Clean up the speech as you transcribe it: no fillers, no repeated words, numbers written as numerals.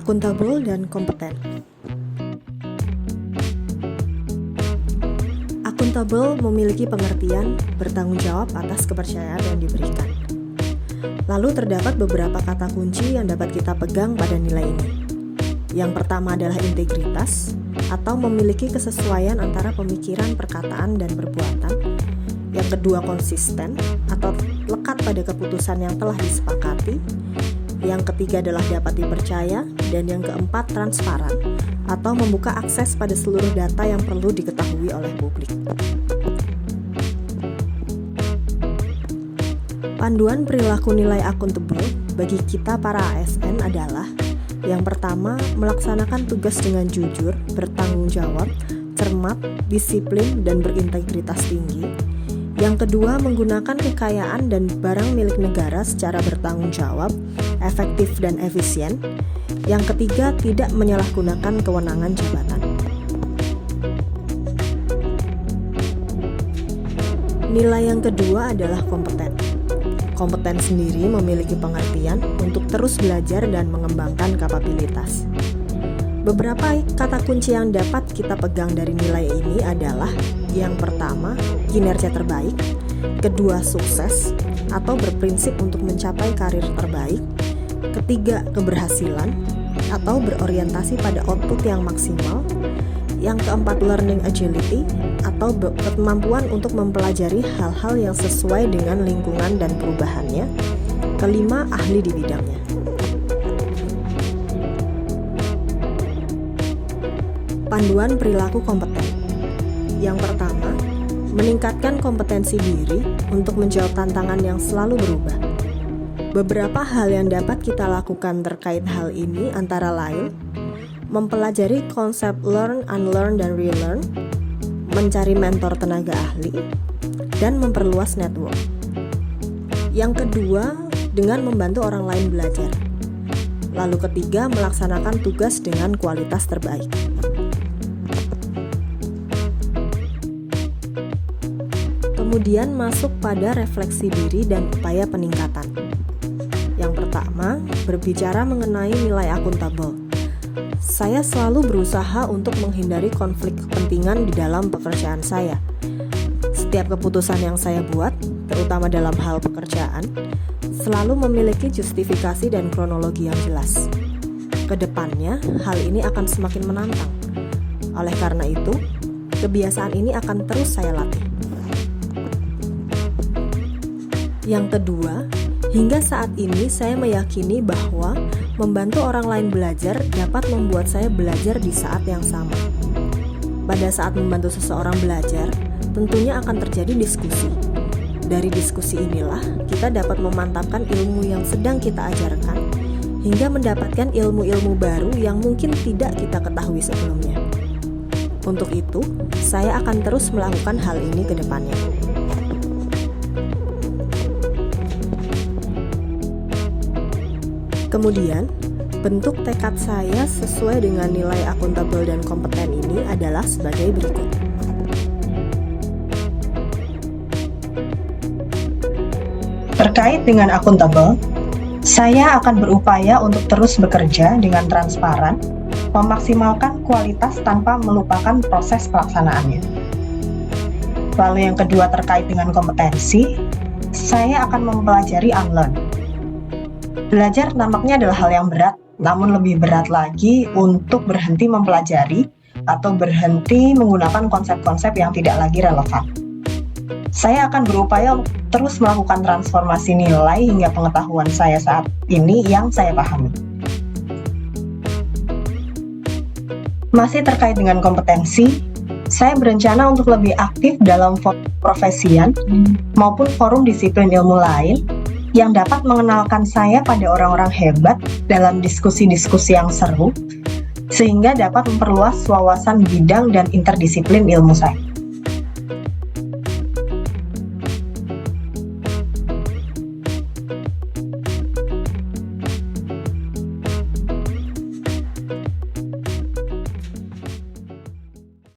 akuntabel dan kompeten. Akuntabel memiliki pengertian bertanggung jawab atas kepercayaan yang diberikan. Lalu terdapat beberapa kata kunci yang dapat kita pegang pada nilai ini. Yang pertama adalah integritas, atau memiliki kesesuaian antara pemikiran, perkataan, dan perbuatan. Yang kedua konsisten, atau lekat pada keputusan yang telah disepakati. Yang ketiga adalah dapat dipercaya, dan yang keempat transparan, atau membuka akses pada seluruh data yang perlu diketahui oleh publik. Panduan perilaku nilai akuntabel bagi kita para ASN adalah: yang pertama, melaksanakan tugas dengan jujur, bertanggung jawab, cermat, disiplin, dan berintegritas tinggi. Yang kedua, menggunakan kekayaan dan barang milik negara secara bertanggung jawab, efektif, dan efisien. Yang ketiga, tidak menyalahgunakan kewenangan jabatan. Nilai yang kedua adalah kompeten. Kompeten sendiri memiliki pengertian untuk terus belajar dan mengembangkan kapabilitas. Beberapa kata kunci yang dapat kita pegang dari nilai ini adalah: yang pertama, kinerja terbaik; kedua, sukses atau berprinsip untuk mencapai karir terbaik; ketiga, keberhasilan atau berorientasi pada output yang maksimal; yang keempat, learning agility atau kemampuan untuk mempelajari hal-hal yang sesuai dengan lingkungan dan perubahannya; kelima, ahli di bidangnya. Panduan perilaku kompeten. Yang pertama, meningkatkan kompetensi diri untuk menjawab tantangan yang selalu berubah. Beberapa hal yang dapat kita lakukan terkait hal ini antara lain: mempelajari konsep learn, unlearn, dan relearn, mencari mentor tenaga ahli, dan memperluas network. Yang kedua, dengan membantu orang lain belajar. Lalu ketiga, melaksanakan tugas dengan kualitas terbaik. Kemudian masuk pada refleksi diri dan upaya peningkatan. Yang pertama, berbicara mengenai nilai akuntabel. Saya selalu berusaha untuk menghindari konflik kepentingan di dalam pekerjaan saya. Setiap keputusan yang saya buat, terutama dalam hal pekerjaan, selalu memiliki justifikasi dan kronologi yang jelas. Kedepannya, hal ini akan semakin menantang. Oleh karena itu, kebiasaan ini akan terus saya latih. Yang kedua, hingga saat ini saya meyakini bahwa membantu orang lain belajar dapat membuat saya belajar di saat yang sama. Pada saat membantu seseorang belajar, tentunya akan terjadi diskusi. Dari diskusi inilah kita dapat memantapkan ilmu yang sedang kita ajarkan, hingga mendapatkan ilmu-ilmu baru yang mungkin tidak kita ketahui sebelumnya. Untuk itu, saya akan terus melakukan hal ini ke depannya. Kemudian, bentuk tekad saya sesuai dengan nilai akuntabel dan kompeten ini adalah sebagai berikut. Terkait dengan akuntabel, saya akan berupaya untuk terus bekerja dengan transparan, memaksimalkan kualitas tanpa melupakan proses pelaksanaannya. Lalu yang kedua terkait dengan kompetensi, saya akan mempelajari unlearn. Belajar nampaknya adalah hal yang berat, namun lebih berat lagi untuk berhenti mempelajari atau berhenti menggunakan konsep-konsep yang tidak lagi relevan. Saya akan berupaya terus melakukan transformasi nilai hingga pengetahuan saya saat ini yang saya pahami. Masih terkait dengan kompetensi, saya berencana untuk lebih aktif dalam forum profesian maupun forum disiplin ilmu lain yang dapat mengenalkan saya pada orang-orang hebat dalam diskusi-diskusi yang seru, sehingga dapat memperluas wawasan bidang dan interdisiplin ilmu saya.